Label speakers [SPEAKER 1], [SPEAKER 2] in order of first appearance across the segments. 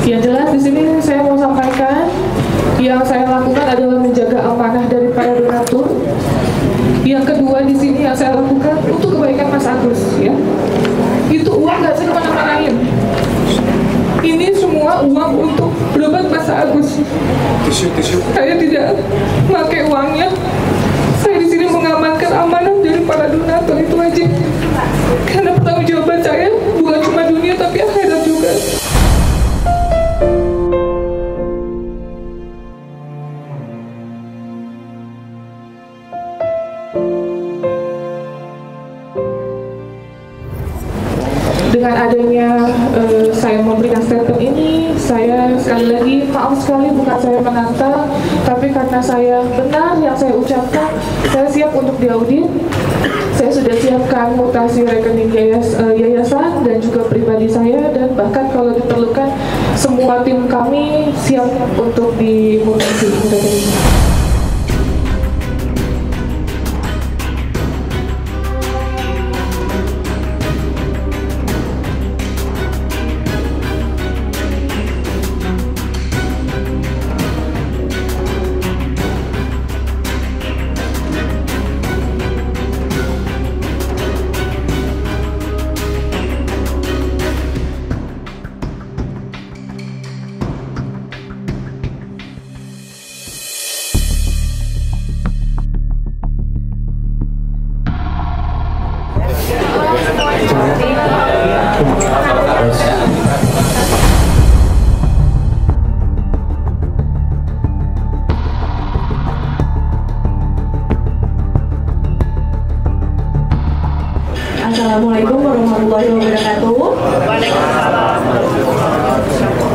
[SPEAKER 1] Yang jelas di sini saya mau sampaikan yang saya lakukan adalah menjaga amanah dari para donatur. Yang kedua di sini yang saya lakukan untuk kebaikan Mas Agus, ya. Itu uang nggak saya kemana-manain. Ini semua uang untuk berobat Mas Agus. Saya tidak pakai uangnya. Saya di sini mengamankan amanah dari para donatur, itu aja. Karena pertanggungjawaban saya bukan cuma dunia tapi akhirat juga. Dengan adanya saya memberikan statement ini, saya sekali lagi maaf sekali, bukan saya menantang, tapi karena saya benar yang saya ucapkan, saya siap untuk diaudit. Saya sudah siapkan mutasi rekening yayasan dan juga pribadi saya, dan bahkan kalau diperlukan semua tim kami siap untuk dimutasi rekening.
[SPEAKER 2] Assalamualaikum warahmatullahi wabarakatuh.
[SPEAKER 3] Waalaikumsalam.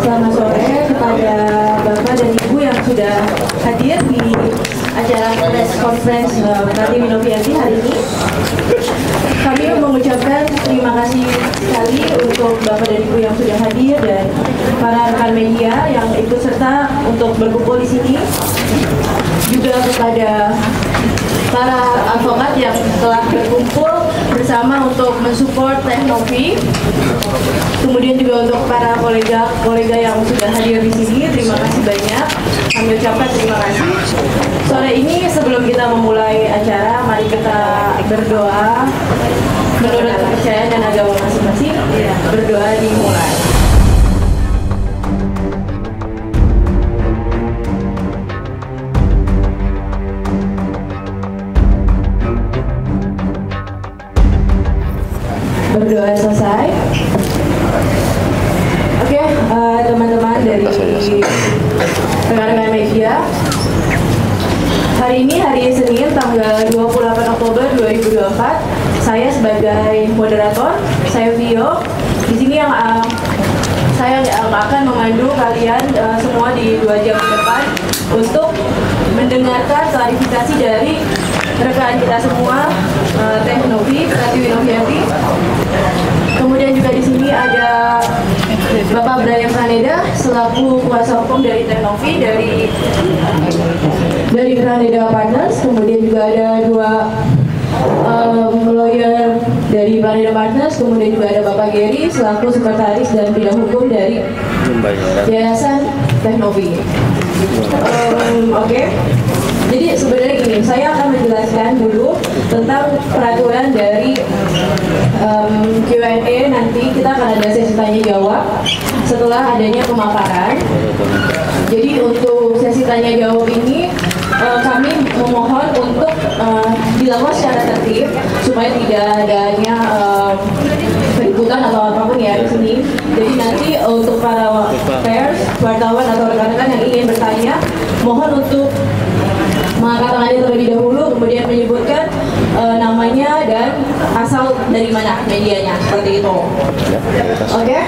[SPEAKER 2] Selamat sore kepada Bapak dan Ibu yang sudah hadir di acara press conference Kartini Novianti hari ini. Kami mengucapkan terima kasih sekali untuk Bapak dan Ibu yang sudah hadir dan para rekan media yang ikut serta untuk berkumpul di sini. Juga kepada para advokat yang telah berkumpul bersama untuk mensupport Teknovi. Kemudian juga untuk para kolega yang sudah hadir di sini, terima kasih banyak. Kami ucapkan terima kasih. Sore ini sebelum kita memulai acara, mari kita berdoa menurut kepercayaan dan agama masing-masing. Berdoa dimulai. Berdoa selesai. Oke, teman-teman dari rekan-rekan media, hari ini hari Senin tanggal 28 Oktober 2024, saya sebagai moderator, saya Vio. Di sini yang saya akan memandu kalian semua di 2 jam ke depan untuk mendengarkan klarifikasi dari rekan kita semua, Teknovi, Kartini Novianti. Kemudian juga di sini ada Bapak Brian Praneda selaku kuasa hukum dari Teknovi dari Praneda Partners. Kemudian juga ada 2 lawyer dari Praneda Partners. Kemudian juga ada Bapak Gary selaku sekretaris dan bidang hukum dari Yayasan Teknovi. Oke. Jadi sebenarnya gini, saya akan menjelaskan dulu tentang peraturan dari Q&A. Nanti kita akan ada sesi tanya jawab setelah adanya pemaparan. Jadi untuk sesi tanya jawab ini kami memohon untuk dilakukan secara tertib supaya tidak adanya keributan atau apapun ya di sini. Jadi nanti untuk para pers, wartawan atau rekan-rekan yang ingin bertanya, mohon untuk mengangkat tangannya terlebih dahulu, kemudian menyebutkan namanya dan asal dari mana medianya, seperti itu. Oke,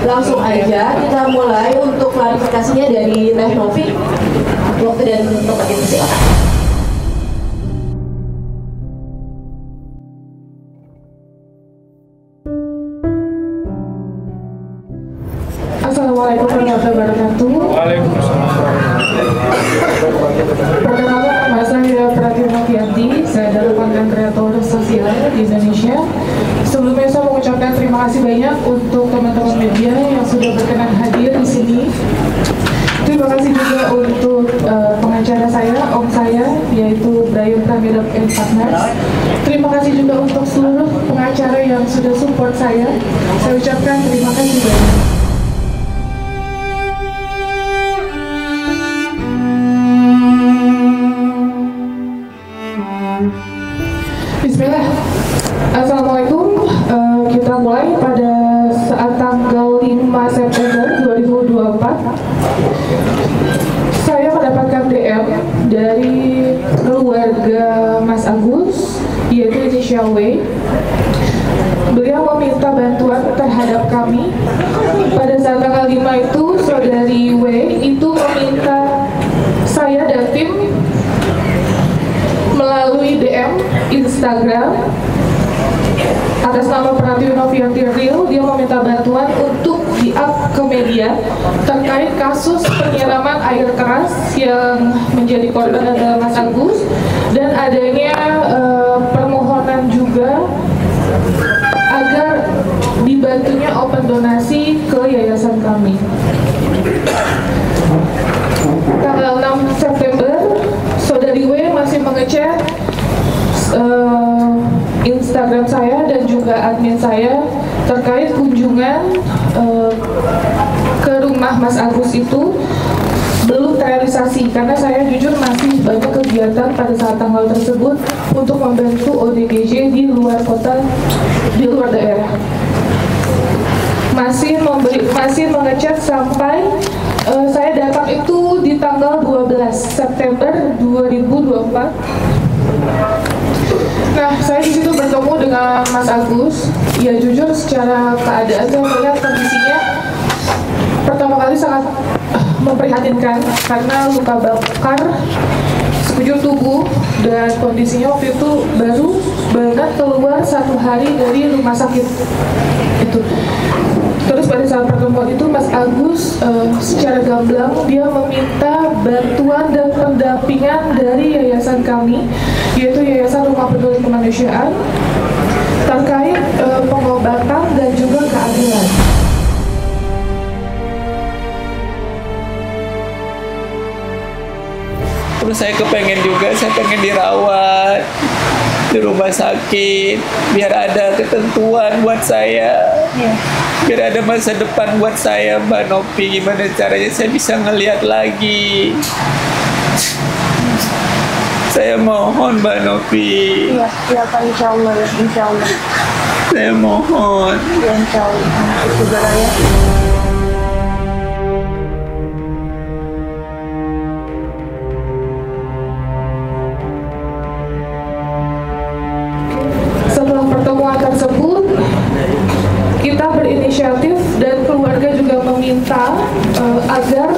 [SPEAKER 2] langsung aja kita mulai untuk klarifikasinya dari Teknovi. Waktu dan tempat itu silakan.
[SPEAKER 1] Assalamualaikum warahmatullahi wabarakatuh.
[SPEAKER 3] Waalaikumsalam.
[SPEAKER 1] Perkenalkan, nama saya Kartini Novianti. Saya adalah konten kreator sosial di Indonesia. Sebelumnya saya mengucapkan terima kasih banyak untuk teman-teman media yang sudah berkenan hadir di sini 2024, saya mendapatkan DM dari keluarga Mas Agus, yaitu inisial W. Beliau meminta bantuan terhadap kami. Pada saat tanggal 5 itu, saudari W itu meminta saya dan tim melalui DM Instagram atas nama Pratiwi Novianti Real. Dia meminta bantuan untuk di-up ke media terkait kasus penyiraman air keras yang menjadi korban adalah Mas Agus, dan adanya permohonan juga agar dibantunya open donasi ke yayasan kami. Tanggal 6 September, saudari W masih mengecek Instagram saya dan juga admin saya terkait kunjungan ke rumah Mas Agus itu belum terrealisasi, karena saya jujur masih banyak kegiatan pada saat tanggal tersebut untuk membantu ODGJ di luar kota, di luar daerah. Masih mengecek sampai saya datang itu di tanggal 12 September 2024. Nah, saya di situ bertemu dengan Mas Agus. Ya jujur secara keadaan saya melihat kondisinya pertama kali sangat memprihatinkan karena luka bakar sekujur tubuh, dan kondisinya waktu itu baru banget keluar 1 hari dari rumah sakit itu. Terus pada saat pertemuan itu Mas Agus secara gamblang dia meminta bantuan dan pendampingan dari yayasan kami, yaitu Yayasan Rumah Peduli Kemanusiaan, terkait pengobatan dan juga keadilan.
[SPEAKER 4] Terus saya kepengen juga, saya pengen dirawat di rumah sakit, biar ada ketentuan buat saya, biar ada masa depan buat saya, Mbak Novi. Gimana caranya saya bisa ngelihat lagi? Saya mohon, Mbak Novi.
[SPEAKER 3] Iya Pak, insya Allah.
[SPEAKER 4] Saya mohon.
[SPEAKER 3] Ya, insya Allah. Segera ya.
[SPEAKER 1] Setelah pertemuan tersebut, kita berinisiatif dan keluarga juga meminta agar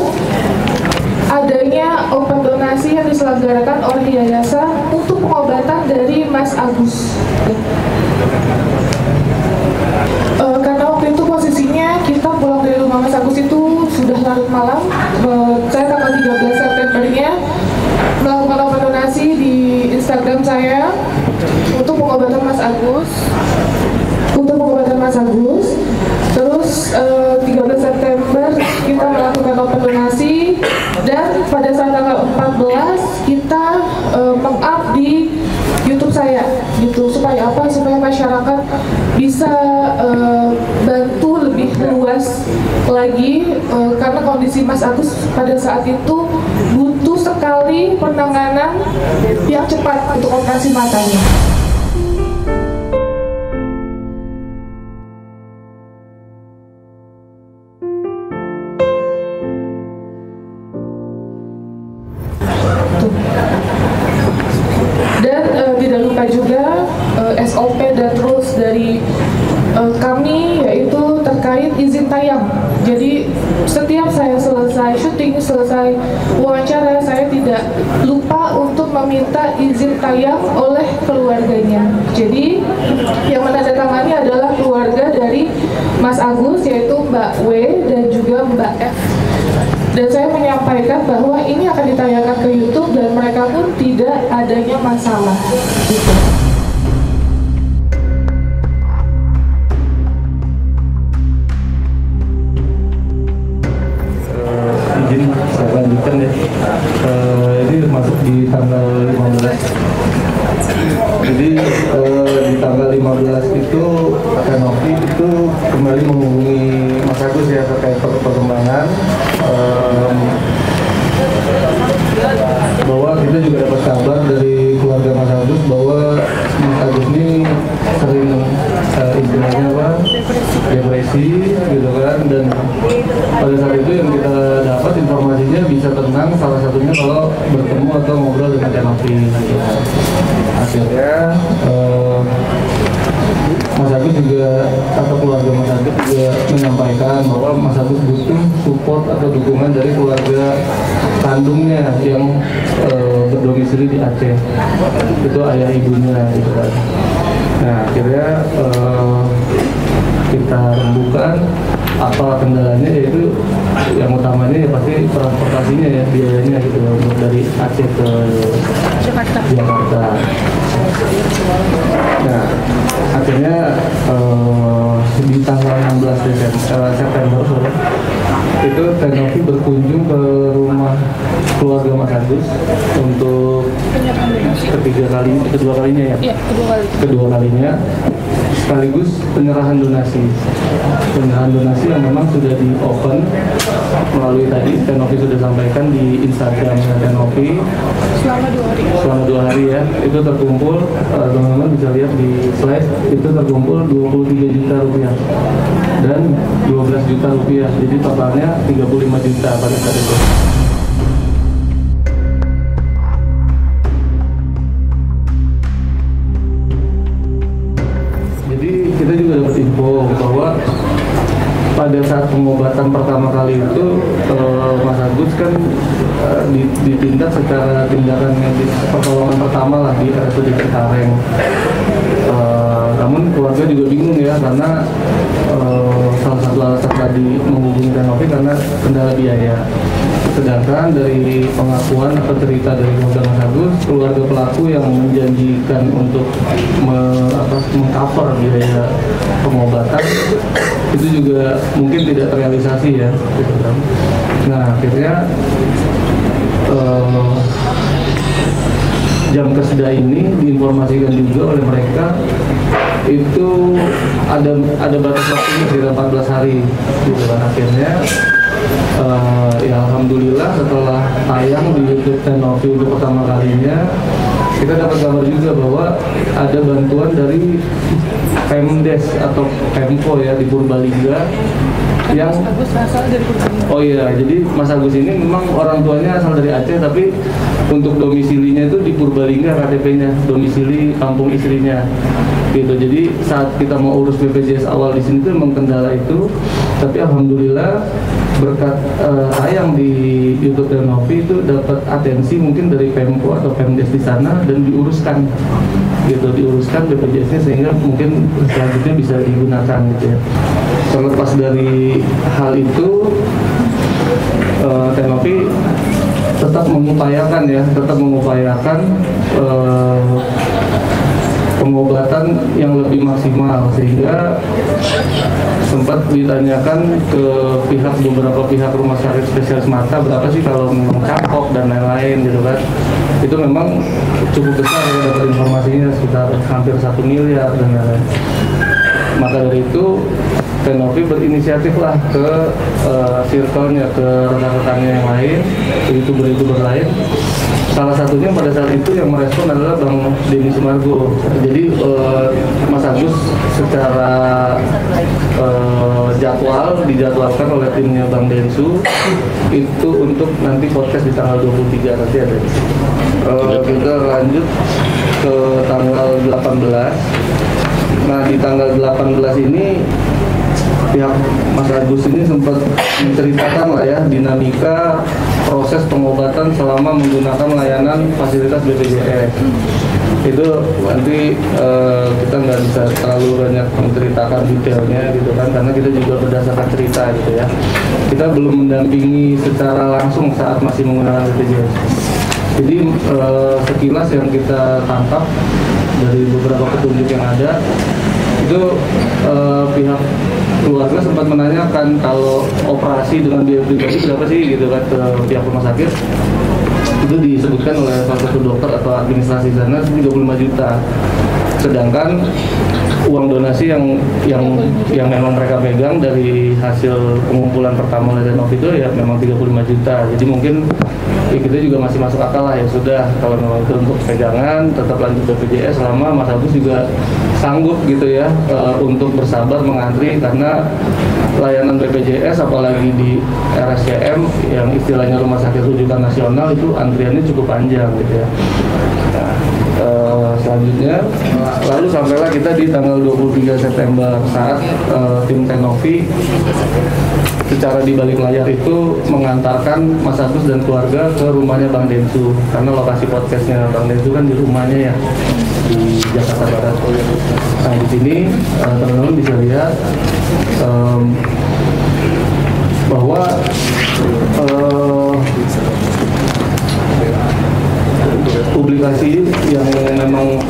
[SPEAKER 1] adanya open donasi yang diselenggarakan oleh yayasan untuk pengobatan dari Mas Agus. Karena waktu itu posisinya kita pulang dari rumah Mas Agus itu sudah larut malam. Saya tanggal 13 Septembernya melakukan open donasi di Instagram saya untuk pengobatan Mas Agus. Terus 13 September kita melakukan open donasi, dan pada saat tanggal 14 kita meng-up di YouTube saya gitu. Supaya apa? Supaya masyarakat bisa bantu lebih luas lagi, karena kondisi Mas Agus pada saat itu butuh sekali penanganan yang cepat untuk operasi matanya. Dan tidak lupa juga SOP dan rules dari kami, yaitu terkait izin tayang. Jadi setiap saya selesai syuting, selesai wawancara, saya tidak lupa untuk meminta izin tayang oleh keluarganya. Jadi yang menandatangani adalah keluarga dari Mas Agus, yaitu Mbak W dan juga Mbak F. Dan saya menyampaikan bahwa ini akan ditayangkan ke YouTube dan mereka pun tidak adanya masalah. Gitu.
[SPEAKER 5] Izin saya lanjutkan ya. Ini masuk di tanggal 15. Jadi di tanggal 15 itu Kak Novi itu kembali menghubungi Mas Agus ya terkait perkembangan, bahwa kita juga dapat kabar dari keluarga Mas Agus bahwa Mas Agus ini sering istilahnya apa, depresi gitu kan, dan pada saat itu yang kita dapat informasinya bisa tenang, salah satunya kalau bertemu atau ngobrol dengan Tenovi. Akhirnya Mas Agus juga atau keluarga Mas Agus juga menyampaikan bahwa Mas Agus butuh support atau dukungan dari keluarga kandungnya yang berdomisili di Aceh. Itu ayah ibunya gitu kan. Nah akhirnya kita rembukan apa kendalanya, yaitu yang utamanya ya pasti transportasinya ya, biayanya gitu untuk dari Aceh ke Jakarta. Nah akhirnya di tanggal 16 September itu Tenovi berkunjung ke rumah keluarga Mas Agus untuk kedua kalinya ya? Iya, kedua kalinya sekaligus penyerahan donasi yang memang sudah di open melalui tadi Tenovi sudah sampaikan di Instagram Tenovi selama 2 hari ya. Itu terkumpul, teman-teman bisa lihat di slide, itu terkumpul 23 juta rupiah dan 12 juta rupiah, jadi totalnya 35 juta pada saat itu. Jadi kita juga dapat info bahwa pada saat pengobatan pertama kali itu Mas Agus kan ditindak secara tindakan medis pertolongan pertama lah di RSUD Cengkareng. Namun keluarga juga bingung ya, karena salah satu alasan tadi menghubungi Tenovi karena kendala biaya. Sedangkan dari pengakuan atau cerita dari keluarga Mas Agus, keluarga pelaku yang menjanjikan untuk mengcover biaya pengobatan itu juga mungkin tidak terrealisasi ya, gitu kan. Nah akhirnya jam keseda ini diinformasikan juga oleh mereka itu ada batas waktunya sekitar 14 hari, gitu kan. Akhirnya ya alhamdulillah setelah tayang di YouTube Tenovi untuk pertama kalinya, kita dapat kabar juga bahwa ada bantuan dari Pemdes atau Pemko ya di Purbalingga yang oh iya, jadi Mas Agus ini memang orang tuanya asal dari Aceh, tapi untuk domisilinya itu di Purbalingga, KTP-nya domisili kampung istrinya gitu. Jadi saat kita mau urus BPJS awal di sini tuh memang kendala itu, tapi alhamdulillah berkat tayang di YouTube Tenovi itu dapat atensi mungkin dari Pemko atau Pemdes di sana dan diuruskan BPJS-nya sehingga mungkin selanjutnya bisa digunakan gitu ya. Terlepas dari hal itu, Tenovi tetap mengupayakan pengobatan yang lebih maksimal, sehingga sempat ditanyakan ke beberapa pihak rumah sakit spesialis mata berapa sih kalau memang cakok dan lain-lain gitu kan. Itu memang cukup besar, kita dapat informasinya sekitar hampir 1 miliar dan lain-lain. Maka dari itu Tenovi berinisiatif lah ke circle-nya, ke rekan-rekannya yang lain, ke youtuber lain. Salah satunya pada saat itu yang merespon adalah Bang Denny Sumargo. Jadi Mas Agus secara dijadwalkan oleh timnya Bang Densu itu untuk nanti podcast di tanggal 23 nanti ada. Kita lanjut ke tanggal 18. Nah di tanggal 18 ini pihak Mas Agus ini sempat menceritakan lah ya dinamika proses pengobatan selama menggunakan layanan fasilitas BPJS. Itu nanti kita nggak bisa terlalu banyak menceritakan detailnya gitu kan, karena kita juga berdasarkan cerita gitu ya. Kita belum mendampingi secara langsung saat masih menggunakan BPJS. Jadi sekilas yang kita tangkap dari beberapa petunjuk yang ada itu pihak keluarga sempat menanyakan kalau operasi dengan biaya pribadi berapa sih gitu kan ke pihak rumah sakit. Itu disebutkan oleh salah satu dokter atau administrasi sana 35 juta. Sedangkan uang donasi yang memang mereka pegang dari hasil pengumpulan pertama oleh Renov itu ya memang 35 juta. Jadi mungkin ya kita juga masih masuk akal lah, ya sudah kalau memang itu untuk pegangan tetap lanjut BPJS selama Mas Agus juga sanggup gitu ya untuk bersabar mengantri, karena layanan BPJS apalagi di RSCM yang istilahnya Rumah Sakit Rujukan Nasional itu antriannya cukup panjang gitu ya. Nah, selanjutnya lalu sampailah kita di tanggal 23 September saat tim Tenovi secara di balik layar itu mengantarkan Mas Agus dan keluarga ke rumahnya Bang Densu, karena lokasi podcastnya Bang Densu kan di rumahnya ya di Jakarta Barat. Nah di sini teman-teman bisa lihat bahwa publikasi yang memang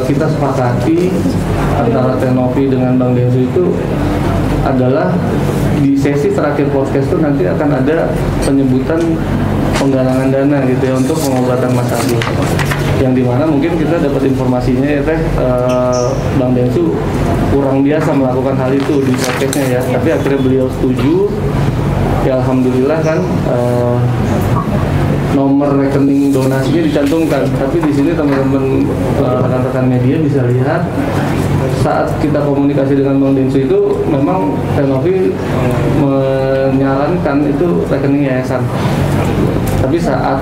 [SPEAKER 5] kita sepakati antara Tenovi dengan Bang Densu itu adalah di sesi terakhir podcast itu nanti akan ada penyebutan penggalangan dana gitu ya untuk pengobatan Mas Agus, yang dimana mungkin kita dapat informasinya ya Bang Densu kurang biasa melakukan hal itu di podcastnya ya, tapi akhirnya beliau setuju ya, alhamdulillah kan. Nomor rekening donasinya dicantumkan, tapi di sini teman-teman rekan-rekan media bisa lihat saat kita komunikasi dengan Bang Densu itu memang Tenovi menyarankan itu rekening yayasan. Tapi saat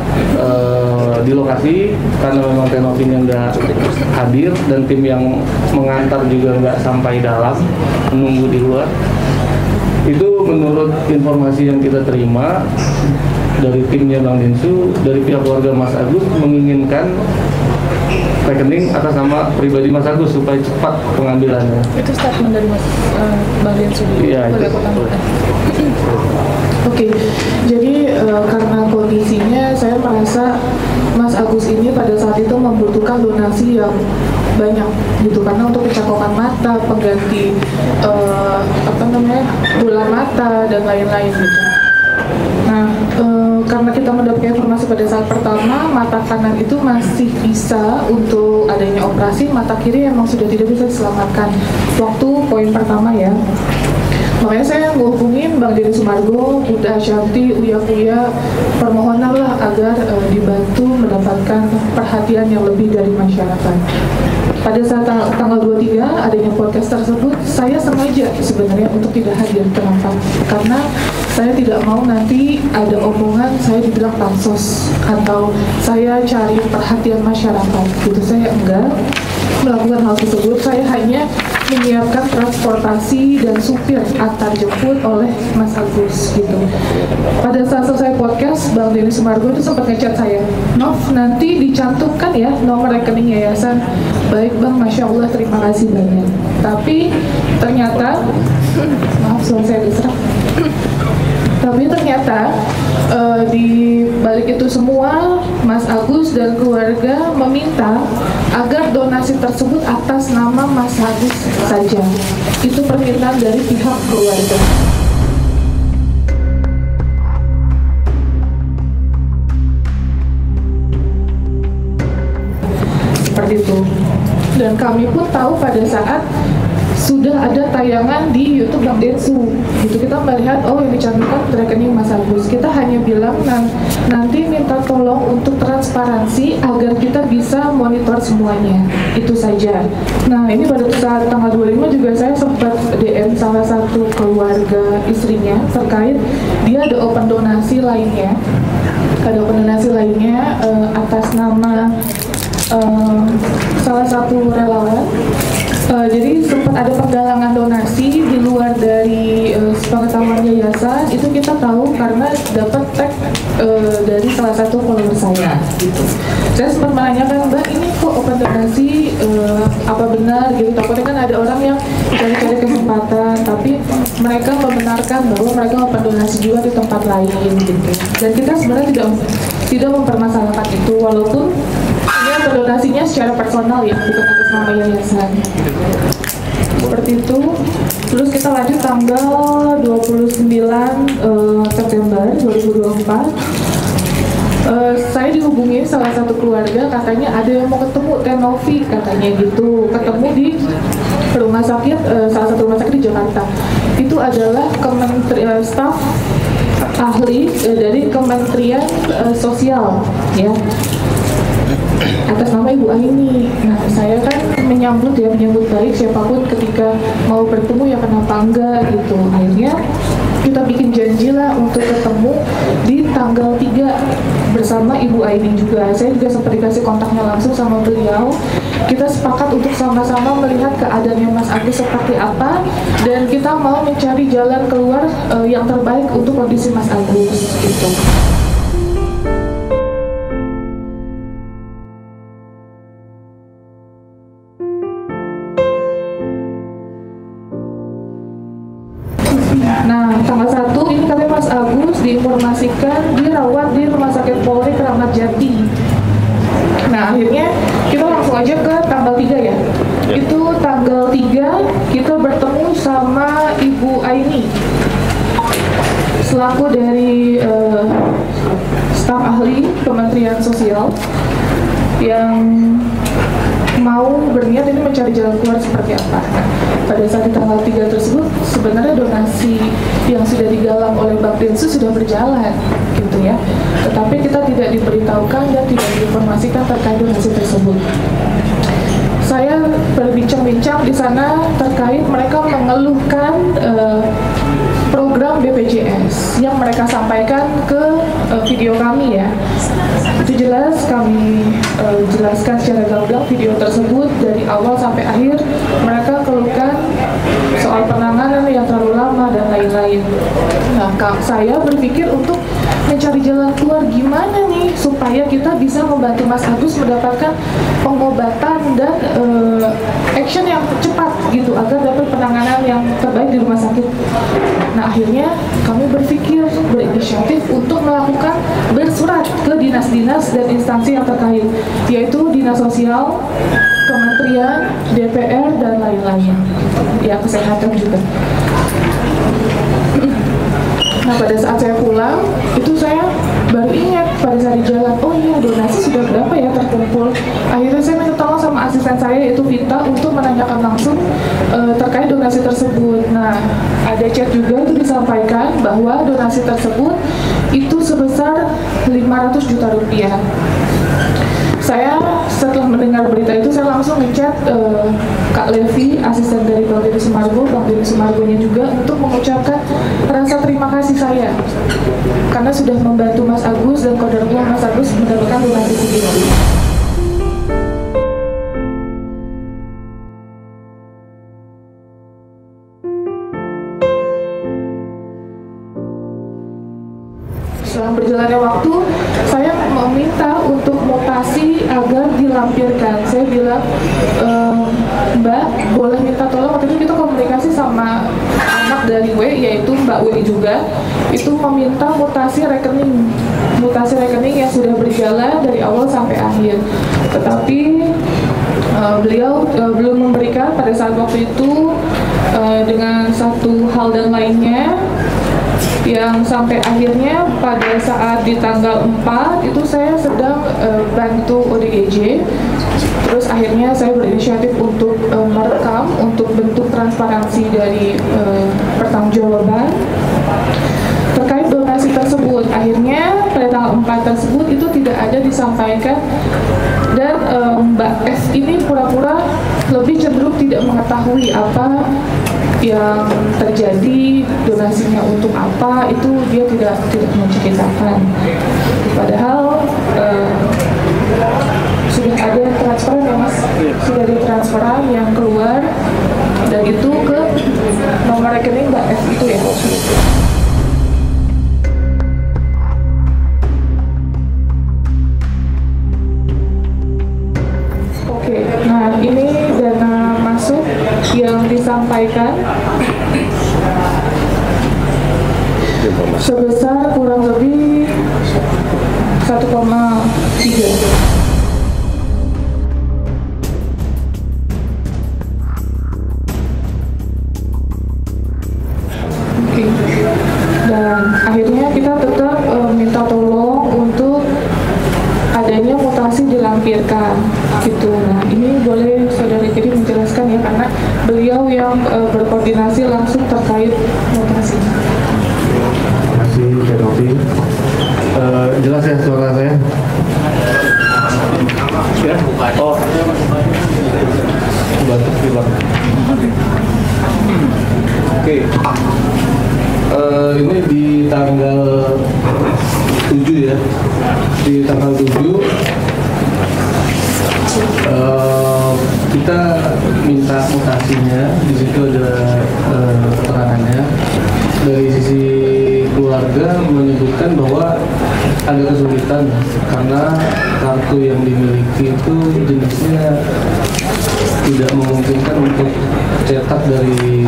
[SPEAKER 5] di lokasi karena memang Tenovinya nggak hadir dan tim yang mengantar juga nggak sampai dalam, menunggu di luar, itu menurut informasi yang kita terima dari timnya Bang Densu, dari pihak keluarga Mas Agus menginginkan rekening atas nama pribadi Mas Agus supaya cepat pengambilannya.
[SPEAKER 1] Itu statement dari Bang Densu.
[SPEAKER 5] Iya.
[SPEAKER 1] Oke, jadi karena kondisinya saya merasa Mas Agus ini pada saat itu membutuhkan donasi yang banyak gitu, karena untuk pencakokan mata, pengganti bola mata dan lain-lain gitu. Nah, karena kita mendapatkan informasi pada saat pertama mata kanan itu masih bisa untuk adanya operasi, mata kiri memang sudah tidak bisa diselamatkan waktu poin pertama ya. Makanya saya menghubungin Bang Denny Sumargo, Bunda Ashanti, Uya permohonan lah agar dibantu mendapatkan perhatian yang lebih dari masyarakat. Pada saat tanggal 23 adanya podcast tersebut, saya sengaja sebenarnya untuk tidak hadir. Kenapa? Karena saya tidak mau nanti ada omongan saya dibilang pansos atau saya cari perhatian masyarakat gitu. Saya enggak melakukan hal tersebut. Saya hanya menyiapkan transportasi dan supir antar jemput oleh Mas Agus gitu. Pada saat selesai podcast, Bang Denny Sumargo itu sempat ngechat saya, Nov, nanti dicantumkan ya nomor rekening yayasan. Baik Bang, Masya Allah, terima kasih banyak. Tapi ternyata, maaf suara saya diserap. Tapi ternyata di balik itu semua, Mas Agus dan keluarga meminta agar donasi tersebut atas nama Mas Agus saja. Itu permintaan dari pihak keluarga. Seperti itu. Dan kami pun tahu pada saat sudah ada tayangan di YouTube Bang Densu. Gitu kita melihat, oh yang dicantumkan rekening Mas Agus. Kita hanya bilang nanti minta tolong untuk transparansi agar kita bisa monitor semuanya. Itu saja. Nah ini pada saat tanggal 25 juga saya sempat DM salah satu keluarga istrinya terkait dia ada open donasi lainnya. Ada open donasi lainnya atas nama salah satu relawan. Jadi sempat ada penggalangan donasi di luar dari sepengetahuan yayasan. Itu kita tahu karena dapat tag dari salah satu follower saya gitu. Saya sempat menanyakan, Mbak ini kok open donasi, apa benar gitu. Takutnya kan ada orang yang cari-cari kesempatan, tapi mereka membenarkan bahwa mereka open donasi juga di tempat lain gitu. Dan kita sebenarnya tidak mempermasalahkan itu, walaupun ini donasinya secara personal ya, bukan atas nama yayasan. Seperti itu. Terus kita lanjut tanggal 29 September 2024. Saya dihubungi salah satu keluarga, katanya ada yang mau ketemu Tenovi, katanya gitu, ketemu di rumah sakit, salah satu rumah sakit di Jakarta. Itu adalah staf ahli dari Kementerian Sosial, ya, atas nama Ibu Aini. Nah, saya kan menyambut baik siapapun ketika mau bertemu, ya kenapa enggak gitu. Akhirnya kita bikin janji lah untuk ketemu di tanggal 3 bersama Ibu Aini juga. Saya juga sempat dikasih kontaknya langsung sama beliau. Kita sepakat untuk sama-sama melihat keadaannya Mas Agus seperti apa, dan kita mau mencari jalan keluar yang terbaik untuk kondisi Mas Agus gitu. Nah, tanggal 1 ini katanya Mas Agus diinformasikan dirawat di Rumah Sakit Polri Kramat Jati. Nah, akhirnya kita langsung aja ke tanggal 3 ya. Itu tanggal 3 kita bertemu sama Ibu Aini selaku dari staf ahli Kementerian Sosial yang mau berniat ini mencari jalan keluar seperti apa. Nah, pada saat di tanggal 3 tersebut sebenarnya donasi yang sudah digalang oleh Bang Densus sudah berjalan gitu ya, tetapi kita tidak diberitahukan dan tidak diinformasikan terkait donasi tersebut. Saya berbincang-bincang di sana terkait mereka mengeluhkan program BPJS yang mereka sampaikan ke video kami ya. Itu jelas kami jelaskan secara gamblang video tersebut dari awal sampai akhir. Mereka keluhkan soal penanganan yang terlalu lama dan lain-lain. Nah, saya berpikir untuk mencari jalan keluar gimana nih supaya kita bisa membantu Mas Agus mendapatkan pengobatan dan action yang cepat gitu agar dapat penanganan yang terbaik di rumah sakit. Nah, akhirnya kami berpikir berinisiatif untuk melakukan bersurat ke dinas-dinas dan instansi yang terkait, yaitu Dinas Sosial, Kementerian, DPR, dan lain-lain, ya kesehatan juga. Nah, pada saat saya pulang, itu saya baru ingat pada saat di jalan, oh iya donasi sudah berapa ya terkumpul. Akhirnya saya minta tolong sama asisten saya yaitu Vita untuk menanyakan langsung terkait donasi tersebut. Nah, ada chat juga itu disampaikan bahwa donasi tersebut itu sebesar 500 juta rupiah. Saya setelah mendengar berita itu saya langsung ngechat Kak Levi, asisten dari Bang Denny Sumargo, Bang Denny Sumargonya juga untuk mengucapkan rasa terima kasih saya karena sudah membantu Mas Agus dan qadarullah Mas Agus mendapatkan donasi segitu. Setelah berjalannya waktu, saya meminta untuk mutasi agar dilampirkan. Saya bilang, Mbak, boleh minta tolong, waktu itu kita komunikasi sama anak dari W, yaitu Mbak W juga, itu meminta mutasi rekening yang sudah berjalan dari awal sampai akhir. Tetapi beliau belum memberikan pada saat waktu itu dengan satu hal dan lainnya, yang sampai akhirnya pada saat di tanggal 4 itu saya sedang bantu ODGJ. Terus akhirnya saya berinisiatif untuk merekam untuk bentuk transparansi dari pertanggungjawaban terkait donasi tersebut. Akhirnya pada tanggal 4 tersebut itu tidak ada disampaikan, dan Mbak S ini pura-pura lebih cenderung tidak mengetahui apa yang terjadi, donasinya untuk apa, itu dia tidak menceritakan. Padahal sudah ada transferan ya Mas, sudah ada transferan yang keluar dan itu ke nomor rekening Mbak F itu ya. Oke, nah ini dana masuk yang disampaikan sebesar kurang lebih 1,3. Dan akhirnya kita tetap minta tolong untuk koordinasi langsung terkait mutasi.
[SPEAKER 5] Terima kasih Kak Novi. Jelas ya suara saya? Ya? Oh. Oke. Ini di tanggal 7 ya. Di tanggal 7 kita minta mutasinya. Di situ ada keterangannya. Dari sisi keluarga menyebutkan bahwa ada kesulitan karena kartu yang dimiliki itu jenisnya tidak memungkinkan untuk cetak dari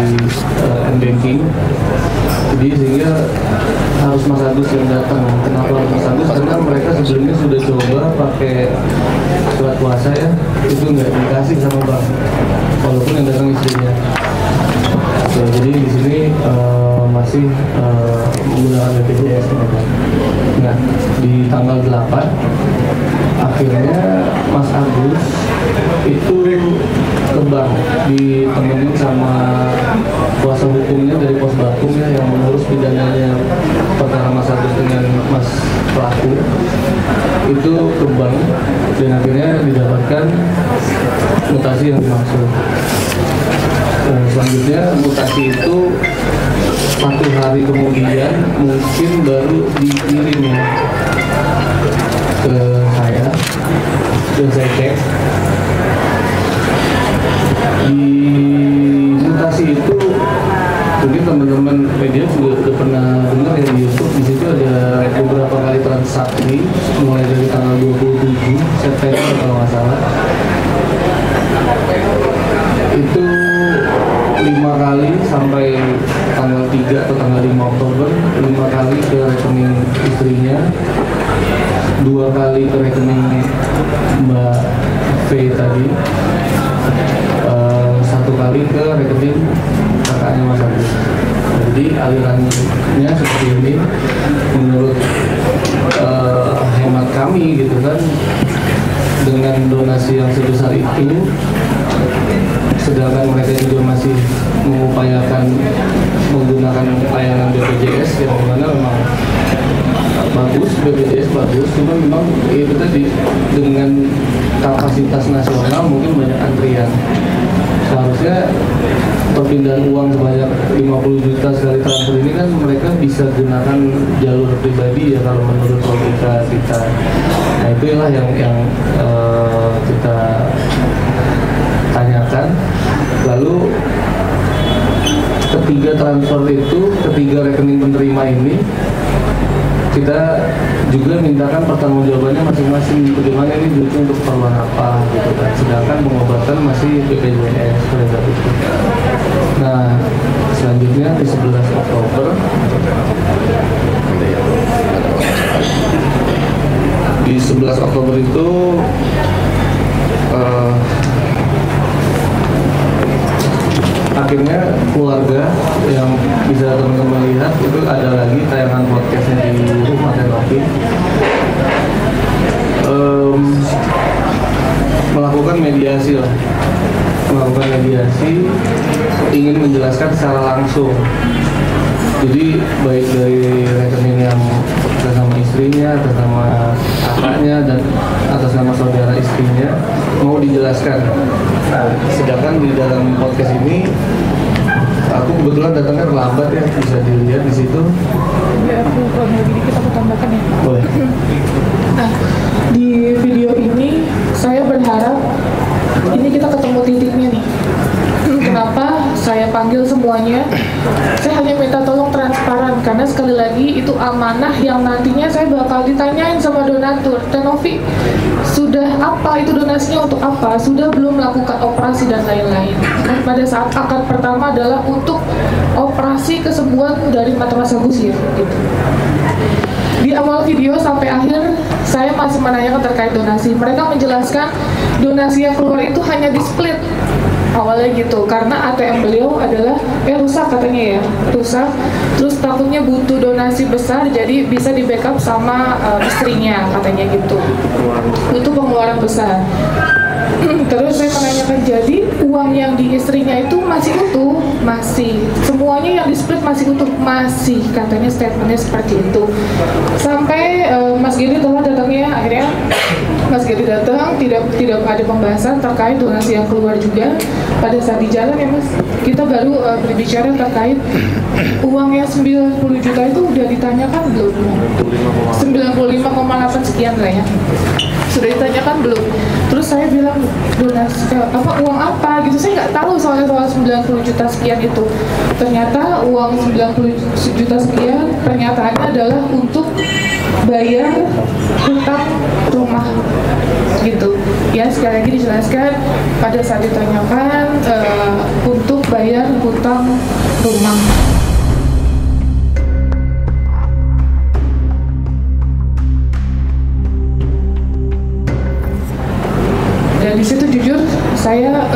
[SPEAKER 5] m-banking. Jadi sehingga harus Mas Agus yang datang. Kenapa harus Mas Agus? Karena mereka sebelumnya sudah coba pakai surat kuasa ya, itu nggak dikasih sama bank, walaupun yang datang istrinya. Ya, jadi di sini masih menggunakan BPJS. Nah, di tanggal 8 akhirnya Mas Agus itu ke bank ditemenin sama kuasa hukumnya dari Pos Bakum ya, yang mengurus pidananya perkara Mas Agus dengan Mas pelaku itu ke bank, dan akhirnya didapatkan mutasi yang dimaksud. Selanjutnya mutasi itu 1 hari kemudian mungkin baru dikirim ya ke saya, dan saya cek di mutasi itu. Mungkin teman-teman media juga udah pernah dengar ya di YouTube. Di situ ada beberapa kali transaksi mulai dari tanggal 27 September kalau nggak salah. Itu 5 kali sampai tanggal 3 atau tanggal 5 Oktober, 5 kali ke rekening istrinya, 2 kali ke rekening Mbak V tadi, 1 kali ke rekening kakaknya Mas Agus. Jadi alirannya seperti ini menurut hemat kami gitu kan, dengan donasi yang sebesar itu, sedangkan mereka juga masih mengupayakan menggunakan layanan BPJS yang mana memang bagus, BPJS bagus, cuma memang itu tadi dengan kapasitas nasional mungkin banyak antrian. Seharusnya perpindahan uang sebanyak 50 juta sekali transfer ini kan mereka bisa gunakan jalur pribadi ya kalau menurut logika kita. Nah itulah yang kita tanyakan. Lalu ketiga transfer itu, ketiga rekening penerima ini kita juga mintakan pertanggungjawabannya masing-masing, bagaimana ini duitnya untuk keperluan apa gitu kan, sedangkan pengobatan masih BPJS pada itu. Nah selanjutnya di 11 Oktober di 11 Oktober itu akhirnya keluarga yang bisa teman-teman lihat itu ada lagi tayangan podcastnya di rumah Tenovi, melakukan mediasi ingin menjelaskan secara langsung. Jadi baik dari rekening yang atas nama istrinya, atas nama kakaknya, dan atas nama saudara istrinya mau dijelaskan. Nah, sedangkan di dalam podcast ini aku kebetulan datangnya terlambat ya, bisa dilihat di situ.
[SPEAKER 1] Ya, aku kronologi dikit aku tambahkan ya.
[SPEAKER 5] Boleh.
[SPEAKER 1] Nah, di video ini saya berharap ini kita ketemu titiknya nih. Kenapa saya panggil semuanya? Saya hanya minta tolong transparan, karena sekali lagi itu amanah yang nantinya saya bakal ditanyain sama donatur. Tenovi, sudah apa itu donasinya, untuk apa? Sudah belum melakukan operasi dan lain-lain. Dan pada saat akad pertama adalah untuk operasi kesembuhan dari mata Mas Agus ya, gitu. Di awal video sampai akhir saya masih menanyakan terkait donasi. Mereka menjelaskan donasi yang keluar itu hanya di split awalnya gitu, karena ATM beliau adalah rusak katanya ya, rusak. Terus takutnya butuh donasi besar, jadi bisa di backup sama istrinya katanya gitu. Butuh pengeluaran besar. Terus saya menanyakan, jadi uang yang di istrinya itu masih utuh? Masih. Semuanya yang di split masih utuh? Masih. Katanya statementnya seperti itu. Sampai Mas Giri telah datangnya, akhirnya Mas Giri datang, tidak ada pembahasan terkait donasi yang keluar juga. Pada saat di jalan ya Mas, kita baru berbicara terkait uang yang 90 juta itu udah ditanyakan belum? 95,8 sekian lah ya. Sudah ditanyakan belum? Terus saya bilang donasi uang apa gitu, saya nggak tahu soal 90 juta sekian itu. Ternyata uang 90 juta sekian pernyataannya adalah untuk bayar hutang rumah gitu ya. Sekali lagi dijelaskan pada saat ditanyakan untuk bayar hutang rumah. Dan di situ jujur saya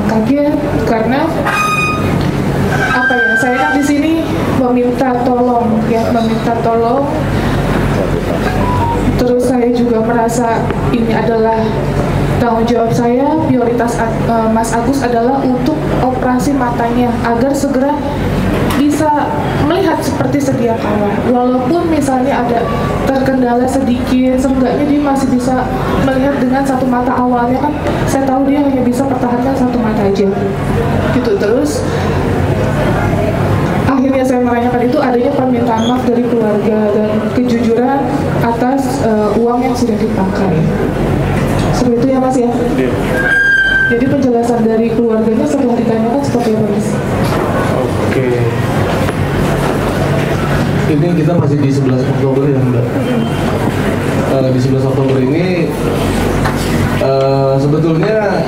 [SPEAKER 1] kaget karena apa ya, saya kan di sini meminta tolong ya, meminta tolong. Terus saya juga merasa ini adalah tanggung jawab saya, prioritas Mas Agus adalah untuk operasi matanya agar segera bisa melihat seperti sedia kala. Walaupun misalnya ada terkendala sedikit, seenggaknya dia masih bisa melihat dengan satu mata. Awalnya kan saya tahu dia hanya bisa pertahankan satu mata aja gitu. Terus akhirnya saya menanyakan itu adanya permintaan maaf dari keluarga dan kejujuran atas uang yang sudah dipakai. Seperti itu ya Mas ya? Jadi penjelasan dari keluarganya setelah ditanyakan seperti apa Mas?
[SPEAKER 5] Oke. Ini kita masih di 11 Oktober ya Mbak. Di 11 Oktober ini sebetulnya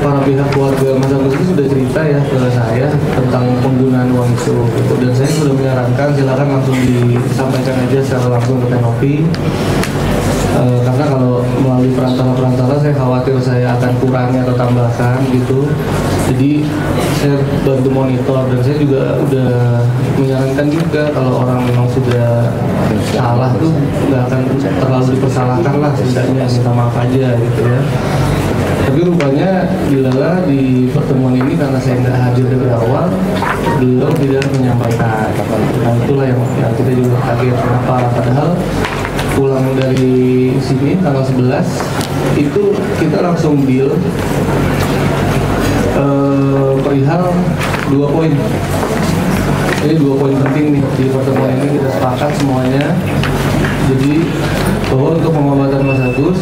[SPEAKER 5] para pihak keluarga Mas Agus itu sudah cerita ya ke saya tentang penggunaan uang itu gitu. Dan saya sudah menyarankan silakan langsung disampaikan aja secara langsung ke Tenopi. Karena kalau melalui perantara-perantara saya khawatir saya akan kurangi atau tambahkan gitu. Jadi saya bantu monitor dan saya juga udah menyarankan juga kalau orang memang sudah salah tuh nggak akan terlalu dipersalahkan lah, setidaknya minta maaf aja gitu ya. Tapi rupanya dilala di pertemuan ini karena saya nggak hadir dari awal, beliau tidak menyampaikan. Nah itulah yang kita juga kaget kenapa, padahal pulang dari sini tanggal 11 itu kita langsung deal perihal 2 poin. Ini 2 poin penting nih di pertemuan ini kita sepakat semuanya. Jadi bahwa untuk pengobatan Mas Agus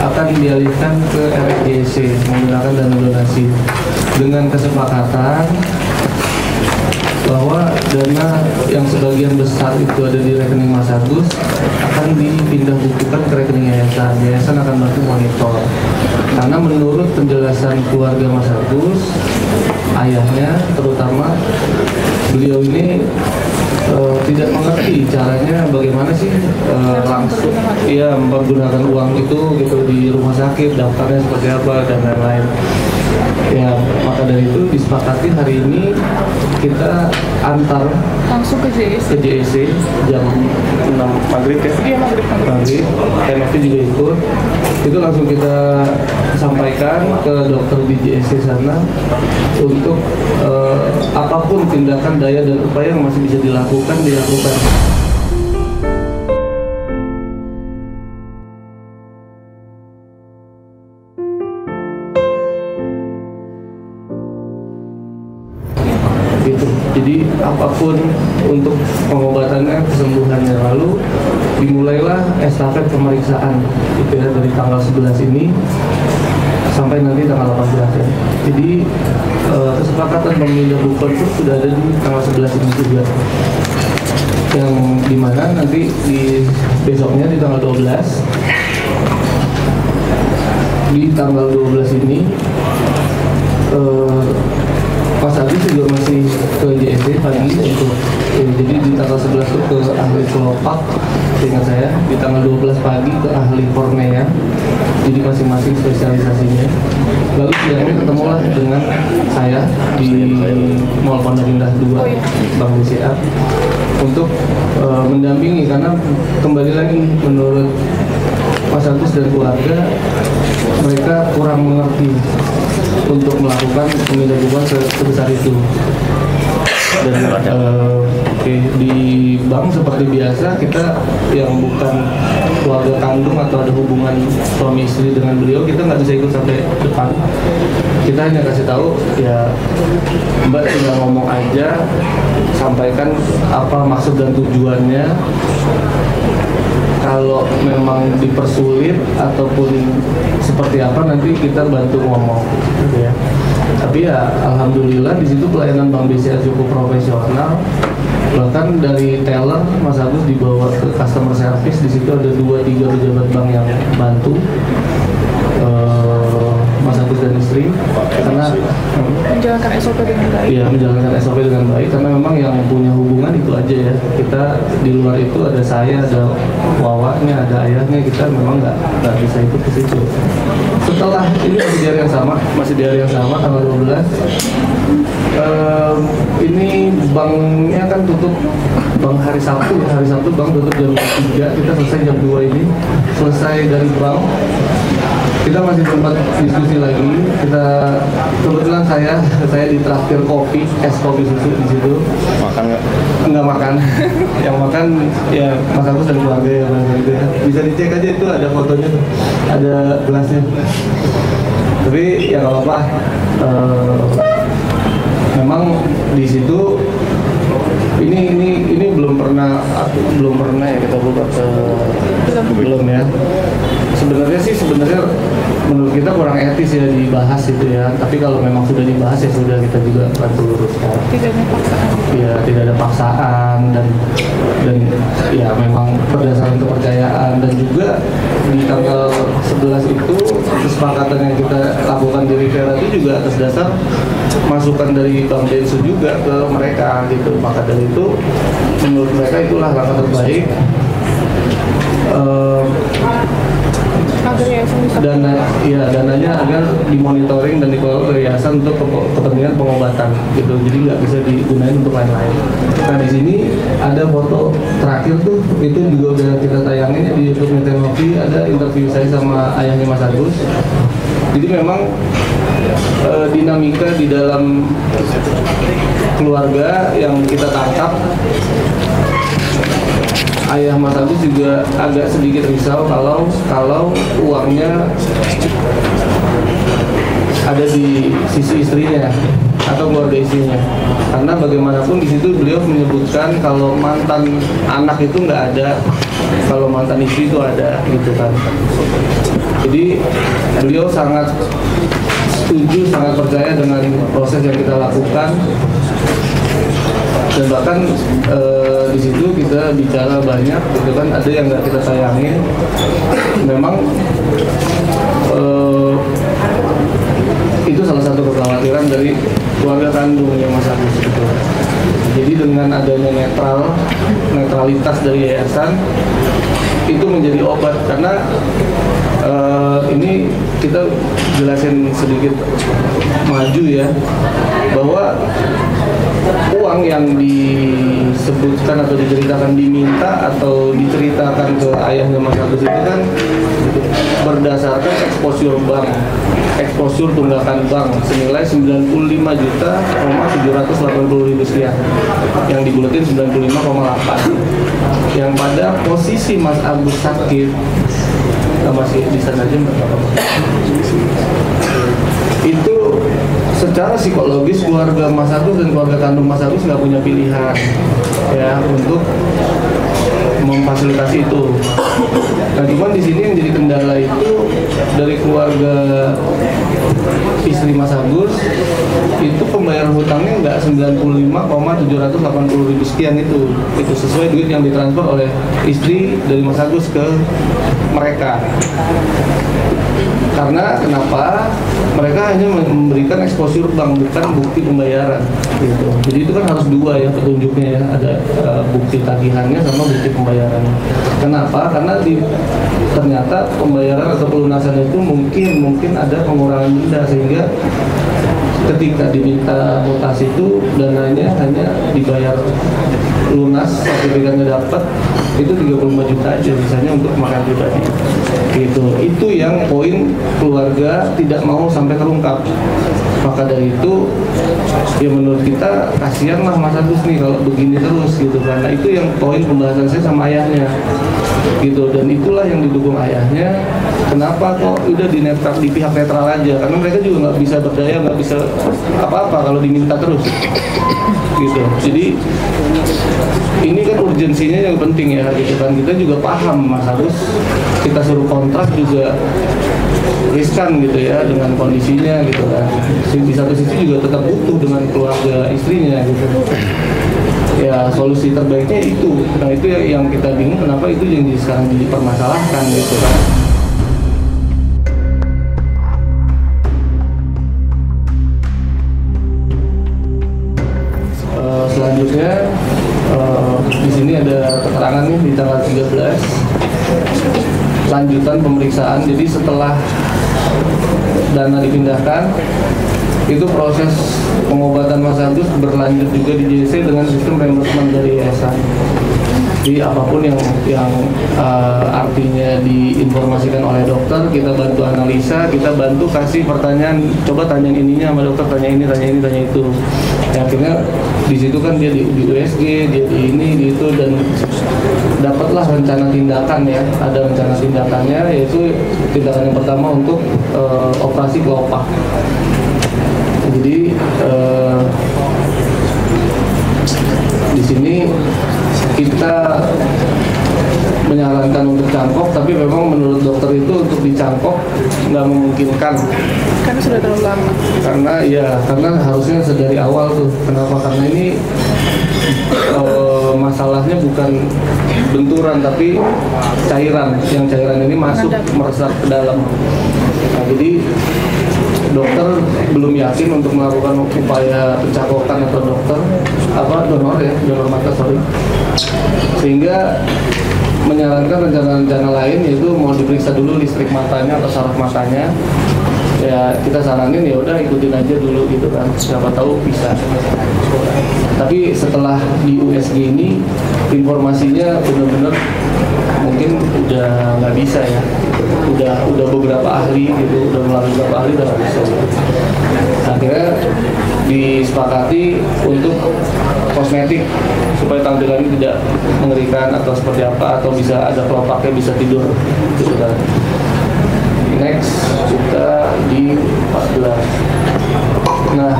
[SPEAKER 5] akan dialihkan ke RSJC menggunakan dana donasi dengan kesepakatan bahwa dana yang sebagian besar itu ada di rekening Mas Agus akan dipindah bukukan ke rekening yayasan. Yayasan akan bantu monitor. Karena menurut penjelasan keluarga Mas Agus, ayahnya terutama, beliau ini tidak mengerti caranya bagaimana sih langsung ya menggunakan uang itu gitu di rumah sakit, daftarnya seperti apa dan lain-lain. Ya maka dari itu disepakati hari ini kita antar
[SPEAKER 1] langsung ke
[SPEAKER 5] JSC jam 6 maghrib ya.
[SPEAKER 1] Iya maghrib.
[SPEAKER 5] Tenopi juga ikut. Itu langsung kita sampaikan ke dokter di JSC sana untuk apapun tindakan daya dan upaya yang masih bisa dilakukan. Gitu. Jadi apapun untuk pengobatannya, kesembuhannya, lalu dimulailah estafet pemeriksaan gitu ya, dari tanggal 11 ini sampai nanti tanggal 18 ya. Jadi kesepakatan pemindah bukan itu sudah ada di tanggal 11 ini juga, yang dimana nanti di besoknya di tanggal 12, di tanggal 12 ini Mas Agus juga masih ke JSC pagi untuk jadi di tanggal 11 itu ke ahli kelopak, seingat saya di tanggal 12 pagi ke ahli kornea, jadi masing-masing spesialisasinya. Lalu siangnya ketemulah dengan saya di Mall Pondok Indah 2 Bank BCA untuk mendampingi, karena kembali lagi menurut Mas Agus dan keluarga mereka kurang mengerti untuk melakukan pemindahan sebesar itu. Dan di bank seperti biasa kita yang bukan keluarga kandung atau ada hubungan suami istri dengan beliau, kita nggak bisa ikut sampai depan. Kita hanya kasih tahu ya Mbak tinggal ngomong aja, sampaikan apa maksud dan tujuannya. Kalau memang dipersulit ataupun seperti apa nanti kita bantu ngomong, gitu ya. Tapi ya alhamdulillah di situ pelayanan Bank BCA cukup profesional. Bahkan dari teller Mas Agus dibawa ke customer service, di situ ada 2-3 pejabat bank yang bantu Mas Agus dan istri, karena
[SPEAKER 1] menjalankan SOP dengan baik.
[SPEAKER 5] Iya, menjalankan SOP dengan baik, karena memang yang punya hubungan itu aja ya. Kita di luar itu ada saya, ada wawaknya, ada ayahnya, kita memang nggak bisa ikut ke situ. Setelah ini masih di hari yang sama tanggal 12. Ini banknya kan tutup, bank hari Sabtu bank tutup jam 3, kita selesai jam 2 ini. Selesai dari bank, kita masih sempat diskusi lagi. Kita kebetulan saya ditraktir kopi, es kopi susu di situ.
[SPEAKER 4] Makan nggak?
[SPEAKER 5] Nggak makan. Yang makan ya Mas Agus dan keluarga ya, gitu ya. Bisa dicek aja itu ada fotonya, ada gelasnya. Tapi ya nggak apa-apa. Memang di situ ini belum pernah ya kita buka belum ya. Sebenarnya menurut kita kurang etis ya dibahas itu ya. Tapi kalau memang sudah dibahas ya sudah, kita juga bantu luruskan.
[SPEAKER 1] Tidak ada paksaan.
[SPEAKER 5] Ya tidak ada paksaan dan ya memang berdasarkan kepercayaan. Dan juga di tanggal 11 itu kesepakatan yang kita lakukan di Rivera itu juga atas dasar masukan dari Bank Densu juga ke mereka gitu. Maka dari itu menurut mereka itulah langkah terbaik. Dananya agar dimonitoring dan dikelola ke yayasan untuk kepentingan pengobatan gitu, jadi nggak bisa digunakan untuk lain-lain. Nah di sini ada foto terakhir tuh, itu juga udah kita tayangin di YouTube Metenopi, ada interview saya sama ayahnya Mas Agus. Jadi memang dinamika di dalam keluarga yang kita tangkap, ayah Mas Agus juga agak sedikit risau kalau uangnya ada di sisi istrinya atau keluarga istrinya, karena bagaimanapun di situ beliau menyebutkan kalau mantan anak itu nggak ada, kalau mantan istri itu ada gitu kan. Jadi beliau sangat setuju, sangat percaya dengan proses yang kita lakukan. Dan bahkan di situ kita bicara banyak, gitu kan, ada yang nggak kita sayangin. Memang itu salah satu kekhawatiran dari keluarga kandung yang Mas Agus gitu. Jadi dengan adanya netralitas dari yayasan itu menjadi obat, karena ini kita jelasin sedikit maju ya, bahwa uang yang disebutkan atau diceritakan diminta atau diceritakan ke ayahnya Mas Agus itu kan berdasarkan exposure bank, exposure tunggakan bank senilai 95.780.000 sekian, yang dibuletin 95,8, yang pada posisi Mas Agus sakit, masih di sana aja itu secara psikologis keluarga Mas Agus dan keluarga kandung Mas Agus nggak punya pilihan ya untuk memfasilitasi itu. Nah cuman di sini yang jadi kendala itu dari keluarga istri Mas Agus itu pembayaran hutangnya nggak 95,780.000 sekian, itu sesuai duit yang ditransfer oleh istri dari Mas Agus ke mereka. Karena kenapa? Mereka hanya memberikan exposure bank, bukan bukti pembayaran gitu. Jadi itu kan harus dua ya petunjuknya ya, ada bukti tagihannya sama bukti pembayaran. Kenapa? Karena ternyata pembayaran atau pelunasan itu mungkin ada pengurangan denda, sehingga ketika diminta mutasi itu dananya hanya dibayar lunas, sertifikatnya dapat itu 35 juta aja misalnya untuk makan pribadi gitu. Itu yang poin keluarga tidak mau sampai terungkap. Maka dari itu ya menurut kita kasihan lah Mas Agus nih kalau begini terus gitu, karena itu yang poin pembahasan saya sama ayahnya gitu, dan itulah yang didukung ayahnya. Kenapa kok udah di pihak netral aja, karena mereka juga nggak bisa berdaya, nggak bisa apa-apa kalau diminta terus gitu. Jadi ini kan urgensinya yang penting ya gitu kan. Kita juga paham Mas Agus, kita suruh kontrak juga riskan gitu ya dengan kondisinya gitu kan. Di satu sisi juga tetap butuh dengan keluarga istrinya gitu. Ya solusi terbaiknya itu. Nah itu yang kita bingung kenapa itu yang sekarang dipermasalahkan gitu kan. Selanjutnya di sini ada keterangan nih di tanggal 13 lanjutan pemeriksaan. Jadi setelah dana dipindahkan, itu proses pengobatan Mas Agus berlanjut juga di JC dengan sistem reimbursement dari yayasan. Jadi apapun yang artinya diinformasikan oleh dokter, kita bantu analisa, kita bantu kasih pertanyaan, coba tanyain ininya sama dokter, tanya ini, tanya itu. Ya, akhirnya di situ kan dia di USG, dia di ini, di itu, dan dapatlah rencana tindakan ya. Ada rencana tindakannya, yaitu tindakan yang pertama untuk operasi kelopak. Jadi di sini kita menyarankan untuk cangkok, tapi memang menurut dokter itu untuk dicangkok nggak memungkinkan.
[SPEAKER 3] Karena sudah terlalu lama.
[SPEAKER 5] Karena harusnya sedari awal tuh. Kenapa? Karena ini masalahnya bukan benturan tapi cairan. Yang cairan ini masuk meresap ke dalam. Nah, jadi dokter belum yakin untuk melakukan upaya pencakokan atau donor mata sehingga menyarankan rencana-rencana lain, yaitu mau diperiksa dulu listrik matanya atau saraf matanya. Ya kita saranin ya udah ikutin aja dulu gitu kan, siapa tahu bisa. Tapi setelah di USG ini informasinya benar-benar mungkin udah nggak bisa ya, udah beberapa ahli gitu, udah melalui beberapa ahli udah nggak bisa. Akhirnya disepakati untuk kosmetik supaya tampilannya tidak mengerikan atau seperti apa, atau bisa ada kelopaknya bisa tidur gitu kan. Next kita di 14. Nah,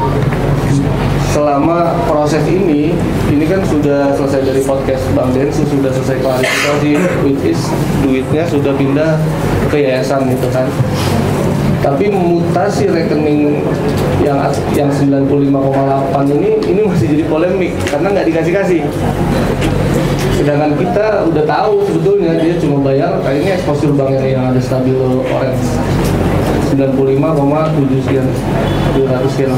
[SPEAKER 5] selama proses ini kan sudah selesai dari podcast Bang Densus, sudah selesai klarifikasi, which is duitnya sudah pindah ke yayasan gitu kan. Tapi mutasi rekening yang 95,8 ini masih jadi polemik karena nggak dikasih. Sedangkan kita udah tahu sebetulnya dia cuma bayar, kayaknya exposure banknya yang ada stabilo orange 95,7 sekian, 200 sekian.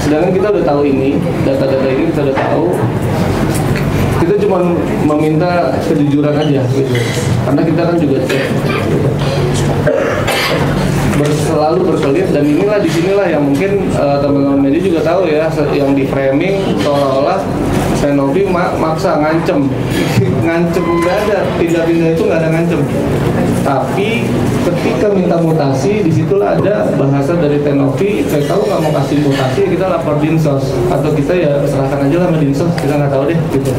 [SPEAKER 5] Sedangkan kita udah tahu ini, data-data ini kita udah tahu. Kita cuma meminta kejujuran aja gitu. Karena kita kan juga cek selalu berkelit, dan inilah disinilah yang mungkin teman-teman media juga tahu ya, yang di framing seolah-olah Tenovi maksa ngancem nggak ada, pindah-pindah itu nggak ada ngancem. Tapi ketika minta mutasi, disitulah ada bahasa dari Tenovi, saya tahu nggak mau kasih mutasi, kita lapor Dinsos, atau kita ya serahkan aja lah sama Dinsos, kita nggak tahu deh gitu.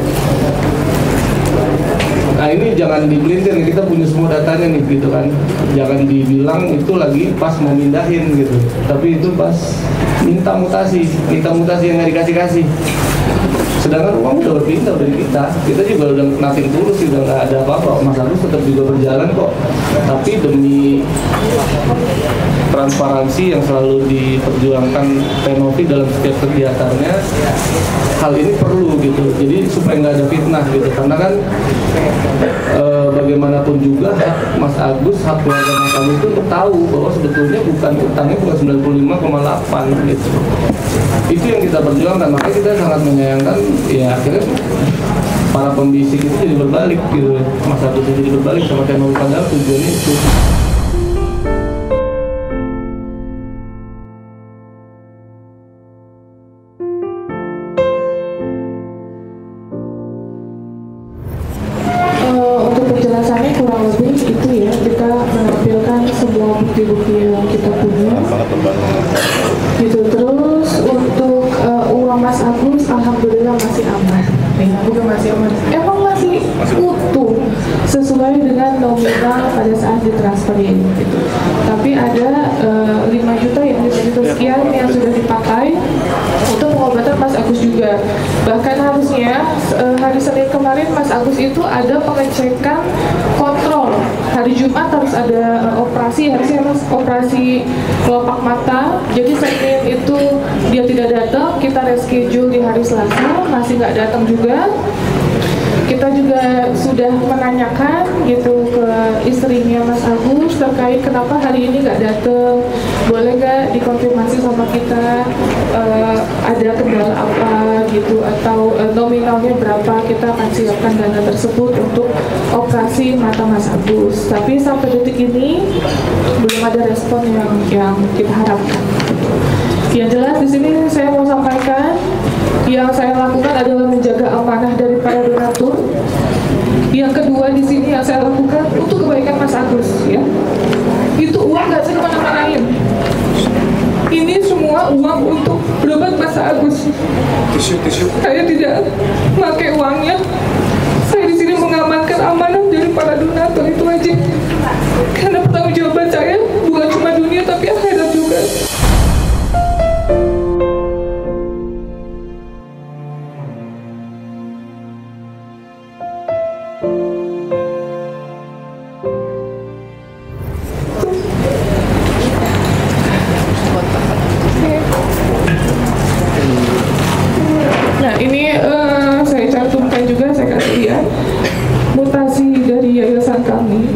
[SPEAKER 5] Nah ini jangan dipelintir, kita punya semua datanya nih gitu kan. Jangan dibilang itu lagi pas mau mindahin gitu, tapi itu pas minta mutasi yang nggak dikasih. Sedangkan uang udah berpindah dari kita juga udah nothing tulus, udah nggak ada apa-apa. Mas Agus tetap juga berjalan kok. Tapi demi transparansi yang selalu diperjuangkan Tenovi dalam setiap kegiatannya, hal ini perlu gitu. Jadi supaya nggak ada fitnah gitu. Karena kan bagaimanapun juga hak Mas Agus, hak keluarga Mas Agus itu untuk tahu bahwa sebetulnya utangnya bukan 95,8 gitu. Itu yang kita perjuangkan. Makanya kita sangat menyayangkan ya akhirnya para pembisik itu jadi berbalik gitu. Mas Agus itu jadi berbalik sama channel, padahal tujuannya itu.
[SPEAKER 1] Untuk penjelasannya kurang lebih itu ya, kita menampilkan semua bukti-bukti yang kita punya gitu. Terus untuk uang Mas Agus alhamdulillah masih aman. Bukan masih aman, emang masih utuh sesuai dengan nominal pada saat ditransfer ini gitu. Tapi ada 5 juta yang sekian yang sudah dipakai untuk pengobatan Mas Agus juga. Bahkan harusnya hari Senin kemarin Mas Agus itu ada pengecekan kontrol. Hari Jumat harus ada operasi, harusnya Mas operasi kelopak mata. Jadi Senin itu dia tidak datang, kita reschedule di hari Selasa, masih nggak datang juga. Kita juga sudah menanyakan gitu ke istrinya Mas Agus terkait kenapa hari ini nggak datang, boleh nggak dikonfirmasi sama kita ada kendala apa gitu, atau nominalnya berapa, kita akan siapkan dana tersebut untuk operasi mata Mas Agus. Tapi sampai detik ini belum ada respon yang kita harapkan. Yang jelas di sini saya mau sampaikan, yang saya lakukan adalah menjaga amanah dari para donatur. Yang kedua di sini yang saya lakukan untuk kebaikan Mas Agus, ya. Itu uang nggak saya kemana-manain. Ini semua uang untuk berobat Mas Agus. Saya tidak pakai uangnya. Saya di sini mengamankan amanah dari para donatur, itu aja. Karena pertanggungjawaban saya bukan cuma dunia tapi akhirat juga. Nah ini saya cantumkan juga, saya kasih lihat mutasi dari yayasan kami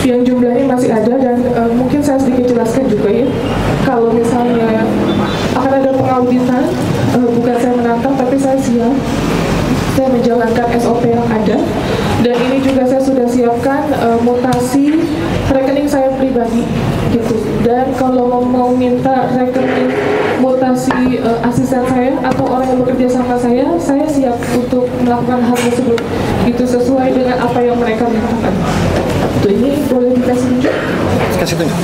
[SPEAKER 1] yang jumlahnya masih ada, dan mungkin saya sedikit jelaskan juga ya, kalau misalnya akan ada pengauditan, bukan saya menantang tapi saya siap, saya menjalankan SOP yang ada. Dan ini juga saya sudah siapkan mutasi rekening saya pribadi gitu. Dan kalau mau minta rekening mutasi asisten saya atau orang yang bekerja sama saya siap untuk melakukan hal tersebut gitu, sesuai dengan apa yang mereka mintakan. Tuh, ini boleh dikasih tunjuk?
[SPEAKER 6] Kasih tunjuk.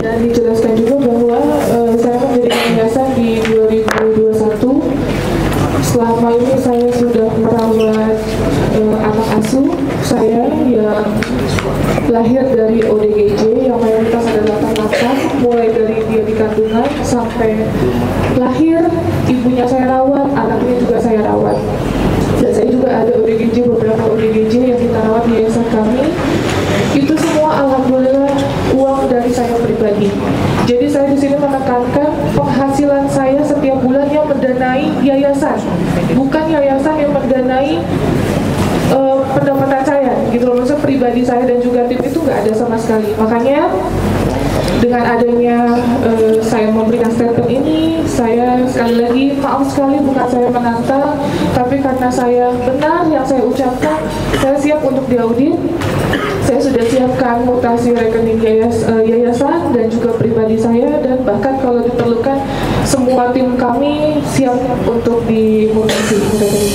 [SPEAKER 1] Dan dijelaskan juga bahwa saya mendirikan yayasan di 2021. Selama ini saya sudah merawat anak asuh saya yang lahir dari ODGJ yang mayoritas adalah anak-anak, mulai dari dia di kandungan sampai lahir, ibunya saya rawat, anaknya juga saya rawat. Dan saya juga ada ODGJ, beberapa ODGJ yang kita rawat di yayasan kami. Itu semua alhamdulillah uang dari saya pribadi. Jadi saya di sini menekankan penghasilan saya setiap bulan yang mendanai yayasan, bukan yayasan yang mendanai pendapatan saya, gitu loh. Maksudnya pribadi saya dan juga tim itu nggak ada sama sekali. Makanya dengan adanya saya memberikan statement ini, saya sekali lagi maaf sekali, bukan saya menantang, tapi karena saya benar yang saya ucapkan, saya siap untuk diaudit. Saya sudah siapkan mutasi rekening yayasan dan juga pribadi saya, dan bahkan kalau diperlukan semua tim kami siap untuk dimutasi rekening.